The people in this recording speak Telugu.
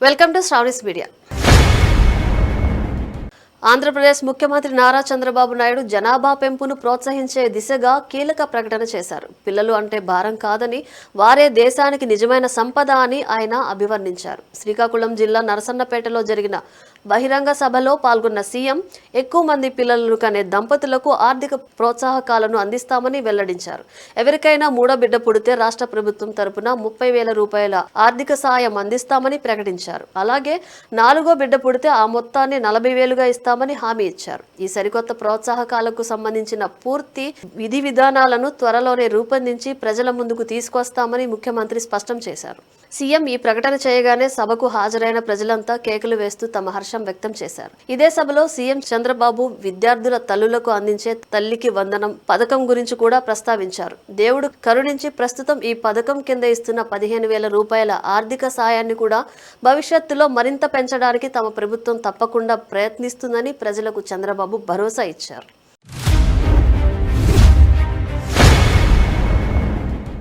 Welcome to Sravani's media. Andhra Pradesh ముఖ్యమంత్రి నారా చంద్రబాబు నాయుడు జనాభా పెంపును ప్రోత్సహించే దిశగా కీలక ప్రకటన చేశారు. పిల్లలు అంటే భారం కాదని, వారే దేశానికి నిజమైన సంపద అని ఆయన అభివర్ణించారు. శ్రీకాకుళం జిల్లా నరసన్నపేటలో జరిగిన బహిరంగ సభలో పాల్గొన్న సీఎం ఎక్కువ మంది పిల్లలను కనే దంపతులకు ఆర్థిక ప్రోత్సాహకాలను అందిస్తామని వెల్లడించారు. ఎవరికైనా మూడో బిడ్డ పుడితే రాష్ట్ర ప్రభుత్వం తరపున 30,000 రూపాయల ఆర్థిక సాయం అందిస్తామని ప్రకటించారు. అలాగే 4గో బిడ్డ పుడితే ఆ మొత్తాన్ని 40,000గా ఇస్తామని హామీ ఇచ్చారు. ఈ సరికొత్త ప్రోత్సాహకాలకు సంబంధించిన పూర్తి విధి విధానాలను త్వరలోనే రూపొందించి ప్రజల ముందుకు తీసుకొస్తామని ముఖ్యమంత్రి స్పష్టం చేశారు. సీఎం ఈ ప్రకటన చేయగానే సభకు హాజరైన ప్రజలంతా కేకలు వేస్తూ తమ హర్షం వ్యక్తం చేశారు. ఇదే సభలో సీఎం చంద్రబాబు విద్యార్థుల తల్లులకు అందించే తల్లికి వందనం పథకం గురించి కూడా ప్రస్తావించారు. దేవుడు కరుణించి ప్రస్తుతం ఈ పథకం కింద ఇస్తున్న 15,000 రూపాయల ఆర్థిక సాయాన్ని కూడా భవిష్యత్తులో మరింత పెంచడానికి తమ ప్రభుత్వం తప్పకుండా ప్రయత్నిస్తుందని ప్రజలకు చంద్రబాబు భరోసా ఇచ్చారు.